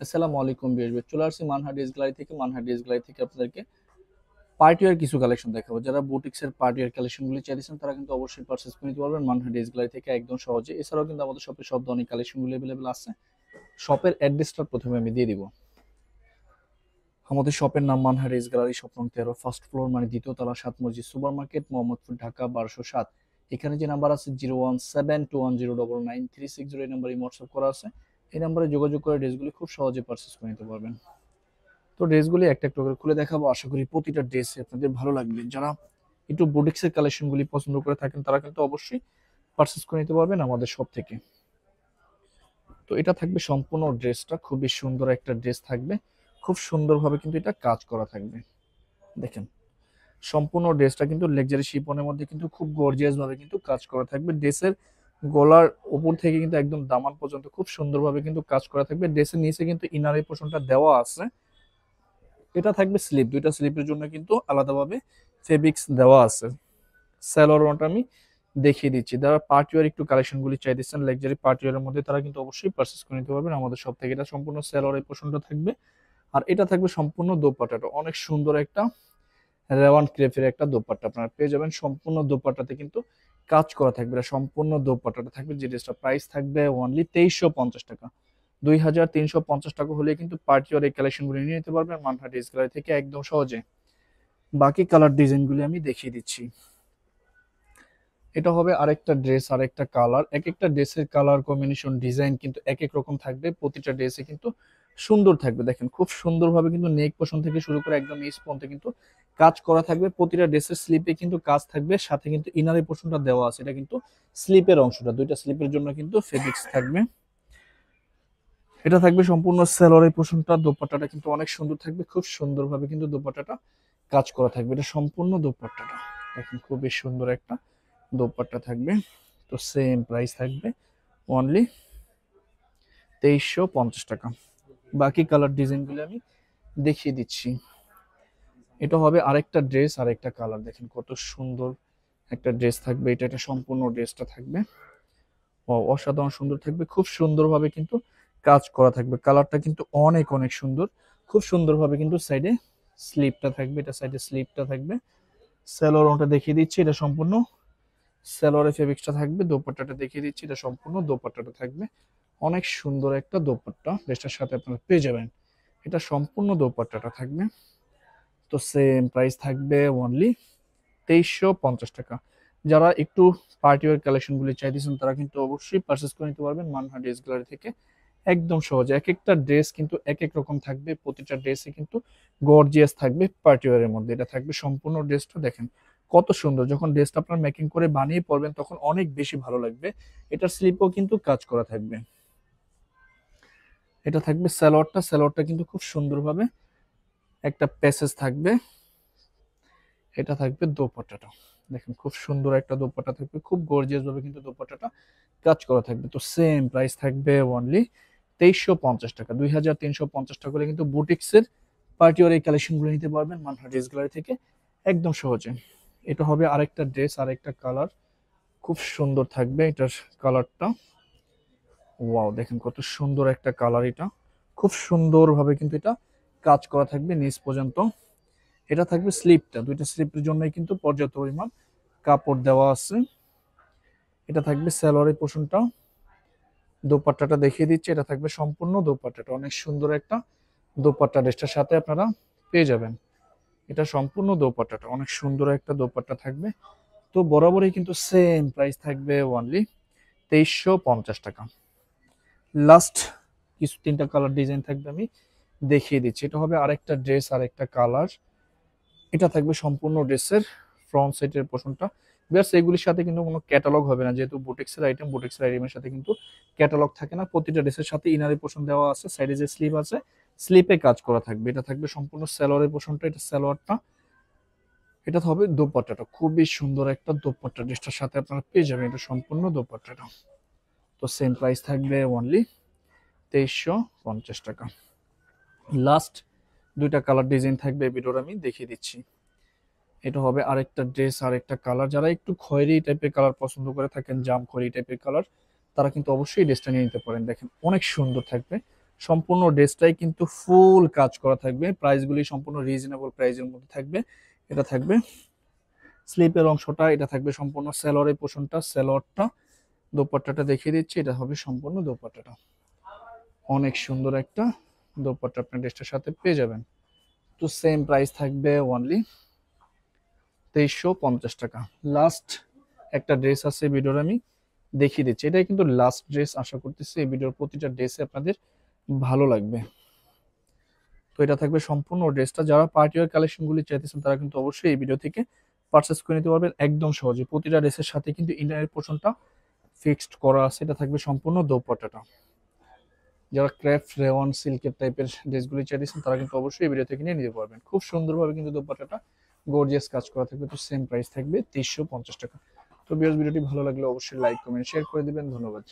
আসসালামু আলাইকুম বিয়ার চলে আসছি মানহা ড্রেস গ্যালারি থেকে। মানহা ড্রেস গ্যালারি থেকে আপনাদেরকে পার্টি ওয়্যার কিছু কালেকশন দেখাবো। যারা বুটিক্সের পার্টি ওয়্যার কালেকশনগুলি চাইছেন তারা কিন্তু অবশ্যই পারচেজ করে নিতে পারবেন মানহা ড্রেস গ্যালারি থেকে একদম সহজে। এছাড়াও কিন্তু আমাদের শপে সব ধরনের কালেকশনগুলি অ্যাভেলেবেল আছে। শপের অ্যাড্রেসটা প্রথমে আমি দিয়ে দিব। আমাদের শপের নাম মানহা ড্রেস গ্যালারি, শপ নং 13, ফার্স্ট ফ্লোর মানে দ্বিতীয় তলা, 7 মসজিদ সুপার মার্কেট, মোহাম্মদপুর, ঢাকা 1207। এখানে যে নাম্বার আছে 01721099360, এই নাম্বারে হোয়াটসঅ্যাপ করা আছে। এই নাম্বারে যোগাযোগ করে ড্রেসগুলি খুব সহজে পারচেজ করে নিতে পারবেন। তো ড্রেসগুলি একটা একটা করে খুলে দেখাবো। আশা করি প্রতিটা ড্রেস আপনাদের ভালো লাগবে। যারা একটু বুটিক্সের কালেকশনগুলি পছন্দ করে থাকেন তারা কিন্তু অবশ্যই পারচেজ করে নিতে পারবেন আমাদের শপ থেকে। তো এটা থাকবে সম্পূর্ণ ড্রেসটা, খুবই সুন্দর একটা ড্রেস থাকবে। খুব সুন্দরভাবে কিন্তু এটা কাজ করা থাকবে। দেখেন সম্পূর্ণ ড্রেসটা কিন্তু লেকজারি শিফনের মধ্যে কিন্তু খুব গর্জিয়াস ভাবে কিন্তু কাজ করা থাকবে। ড্রেসের গলার উপর থেকে কিন্তু একদম দামান পর্যন্ত খুব সুন্দরভাবে কিন্তু কাজ করা থাকবে। ড্রেসের নিচে কিন্তু ইনার পোর্শনটা দেওয়া আছে। এটা থাকবে স্লিপ, দুইটা স্লিপের জন্য কিন্তু আলাদাভাবে ফেব্রিক্স দেওয়া আছে। স্যালোয়ারটা আমি দেখিয়ে দিচ্ছি। যারা পার্টিওয়ার একটু কালেকশনগুলি চাইতেছেন লাক্সারি পার্টিওয়ারের মধ্যে তারা কিন্তু অবশ্যই পারচেজ করে নিতে পারবেন আমাদের সব থেকে। এটা সম্পূর্ণ স্যালোয়ারের পোর্শনটা থাকবে। আর এটা থাকবে সম্পূর্ণ দোপাট্টাটা, অনেক সুন্দর একটা রেওয়ান ক্রেপের একটা দোপাট্টা আপনারা পেয়ে যাবেন। সম্পূর্ণ দোপাট্টাতে কিন্তু কাজ করা থাকবে। এটা সম্পূর্ণ দোপাট্টাটা থাকবে, যে ড্রেসটা প্রাইস থাকবে অনলি 2350 টাকা। 2350 টাকা হলে কিন্তু পার্টিওয়ার এই কালেকশনগুলি নিয়ে নিতে পারবেন মানহা ড্রেস গ্যালারি থেকে একদম সহজে। বাকি কালার ডিজাইনগুলি আমি দেখিয়ে দিচ্ছি। এটা হবে আরেকটা ড্রেস, আরেকটা কালার। এক একটা ড্রেসের কালার কম্বিনেশন ডিজাইন কিন্তু এক এক রকম থাকবে। প্রতিটা ড্রেসে কিন্তু সুন্দর থাকবে। দেখেন খুব সুন্দরভাবে কিন্তু নেক পোর্শন থেকে শুরু করে একদম নিচ পর্যন্ত কিন্তু কাজ করা থাকবে। প্রতিটা ড্রেসের স্লিপে কিন্তু কাজ থাকবে, সাথে কিন্তু ইনারের পোর্শনটা দেওয়া আছে। এটা কিন্তু স্লিপের অংশটা, দুইটা স্লিপের জন্য কিন্তু ফেব্রিক্স থাকবে। এটা থাকবে সম্পূর্ণ সেলরের পোর্শনটা। দোপাট্টাটা কিন্তু অনেক সুন্দর থাকবে, খুব সুন্দরভাবে কিন্তু দোপাট্টাটা কাজ করা থাকবে। এটা সম্পূর্ণ দোপাট্টাটা দেখেন খুবই সুন্দর একটা দোপাট্টা থাকবে। তো সেম প্রাইস থাকবে অনলি 2350 টাকা। বাকি কালার ডিজাইনগুলো আমি দেখিয়ে দিচ্ছি। এটা হবে আরেকটা ড্রেস, আরেকটা কালার। দেখেন কত সুন্দর একটা ড্রেস থাকবে। এটা সম্পূর্ণ ড্রেসটা থাকবে অসাধারণ সুন্দর থাকবে। খুব সুন্দরভাবে কিন্তু কাজ করা থাকবে। কালারটা কিন্তু অনেক অনেক সুন্দর। খুব সুন্দরভাবে কিন্তু সাইডে স্লিপটা থাকবে, এটা সাইডে স্লিপটা থাকবে। সেলোয়ারটা দেখিয়ে দিচ্ছি, এটা সম্পূর্ণ সেলোয়ারের ফেব্রিক্সটা থাকবে। দোপাট্টাটা দেখিয়ে দিচ্ছি, এটা সম্পূর্ণ দোপাট্টাটা থাকবে। অনেক সুন্দর একটা দোপাট্টা ড্রেসটার সাথে আপনারা পেয়ে যাবেন। এটা সম্পূর্ণ দোপাট্টাটা থাকবে। তো সেম প্রাইস থাকবে অনলি 2350 টাকা। যারা একটু পার্টি ওয়্যার কালেকশনগুলি চাইতেছেন তারা কিন্তু অবশ্যই পারচেজ করে নিতে পারবেন মানহা ড্রেস গ্যালারি থেকে একদম সহজে। এক একটা ড্রেস কিন্তু এক এক রকম থাকবে। প্রতিটা ড্রেসে কিন্তু গর্জিয়াস থাকবে পার্টি ওয়্যারের মধ্যে। এটা থাকবে সম্পূর্ণ ড্রেসটা। দেখেন কত সুন্দর, যখন ড্রেসটা আপনার মেকিং করে বানিয়ে পরবেন তখন অনেক বেশি ভালো লাগবে। এটার স্লিপও কিন্তু কাজ করা থাকবে। এটা থাকবে সালোয়ারটা, সালোয়ারটা কিন্তু খুব সুন্দরভাবে একটা প্যাসেজ থাকবে। এটা থাকবে দোপাট্টাটা। দেখেন খুব সুন্দর একটা দোপাট্টা থাকবে, খুব গর্জিয়াস ভাবে কিন্তু দোপাট্টাটা কাজ করা থাকবে। তো সেম প্রাইস থাকবে অনলি 2350 টাকা। 2350 টাকা করে কিন্তু বুটিক্সের পার্টিওয়ার এই কালেকশনগুলো নিতে পারবেন মানহা ড্রেস গ্যালারি থেকে একদম সহজে। এটা হবে আরেকটা ড্রেস, আরেকটা কালার। খুব সুন্দর থাকবে এটার কালারটা। ওয়াও দেখেন কত সুন্দর একটা কালার। এটা খুব সুন্দর ভাবে কিন্তু এটা কাজ করা থাকবে নিচ পর্যন্ত। এটা থাকবে স্লিপটা, দুইটা স্লিপের জন্যই কিন্তু পর্যাপ্ত পরিমাণ কাপড় দেওয়া আছে। এটা থাকবে সালোয়ারের পোর্শনটা। দোপাট্টাটা দেখিয়ে দিচ্ছি, এটা থাকবে সম্পূর্ণ দোপাট্টাটা। অনেক সুন্দর একটা দোপাট্টা ড্রেসটার সাথে আপনারা পেয়ে যাবেন। এটা সম্পূর্ণ দোপাট্টাটা অনেক সুন্দর একটা দোপাট্টা থাকবে। তো বরাবরই কিন্তু সেম প্রাইস থাকবে অনলি 2350 টাকা। লাস্ট কিছু তিনটা কালার ডিজাইন থাকবে, আমি দেখিয়ে দিচ্ছি। এটা হবে আরেকটা ড্রেস, আরেকটা কালার। এটা থাকবে সম্পূর্ণ ড্রেসের ফ্রন্ট সাইডের পোর্শনটা। ব্যাস এগুলির সাথে কিন্তু কোনো ক্যাটালগ হবে না, যেহেতু বুটিক্সের আইটেম, বুটিক্সের আইটেমের সাথে কিন্তু ক্যাটালগ থাকে না। প্রতিটা ড্রেসের সাথে ইনারি পোর্শন দেওয়া আছে, সাইডে যে স্লিপ আছে স্লিপে কাজ করা থাকবে। এটা থাকবে সম্পূর্ণ সালোয়ারের পোর্শনটা, এটা সালোয়ারটা। এটা হবে দোপাট্টাটা, খুবই সুন্দর একটা দোপাট্টা ড্রেসটার সাথে আপনারা পেয়ে যাবেন। এটা সম্পূর্ণ দোপাট্টাটা। তো সেম প্রাইস থাকবে অনলি 2350 টাকা। লাস্ট দুইটা কালার ডিজাইন থাকবে, ভিডিওর আমি দেখিয়ে দিচ্ছি। এটা হবে আরেকটা ড্রেস, আরেকটা কালার। যারা একটু খয়েরি টাইপের কালার পছন্দ করে থাকেন, জাম খয়েরি টাইপের কালার, তারা কিন্তু অবশ্যই ড্রেসটা নিয়ে নিতে পারেন। দেখেন অনেক সুন্দর থাকবে, সম্পূর্ণ ড্রেসটাই কিন্তু ফুল কাজ করা থাকবে, প্রাইসগুলি সম্পূর্ণ রিজনেবল প্রাইসের মধ্যে থাকবে। এটা থাকবে স্লিপের অংশটা, এটা থাকবে সম্পূর্ণ সালোয়ারের পোর্শনটা, সালোয়ারটা। দোপাট্টাটা দেখিয়ে দিচ্ছি, এটা হবে সম্পূর্ণ দোপাট্টাটা। অনেক সুন্দর একটা দোপাট্টা আপনার ড্রেসটার সাথে পেয়ে যাবেন। তো সেম প্রাইস থাকবে অনলি 2350 টাকা। লাস্ট একটা ড্রেস আছে ভিডিওর, আমি দেখিয়ে দিচ্ছি। এটাই কিন্তু লাস্ট ড্রেস, আশা করতেছি এই ভিডিওর প্রতিটা ড্রেসে আপনাদের ভালো লাগবে। তো এটা থাকবে সম্পূর্ণ ড্রেসটা। যারা পার্টি ওয়্যার কালেকশনগুলি চাইতেছেন তারা কিন্তু অবশ্যই এই ভিডিও থেকে পারচেস করে নিতে পারবেন একদম সহজে। প্রতিটা ড্রেসের সাথে কিন্তু ইনারের পোর্শনটা ফিক্সড করা আছে। এটা থাকবে সম্পূর্ণ দোপাট্টাটা। যারা ক্র্যাফট রেওয়ান সিল্কের টাইপের ড্রেসগুলি চাইতেছেন তারা কিন্তু অবশ্যই এই ভিডিও থেকে নিয়ে নিতে পারবেন। খুব সুন্দরভাবে কিন্তু দোপাট্টাটা গর্জিয়াস কাজ করা থাকবে। তো সেম প্রাইস থাকবে 2350 টাকা। তো ভিউয়ার্স, ভিডিওটি ভালো লাগলে অবশ্যই লাইক কমেন্ট শেয়ার করে দিবেন। ধন্যবাদ।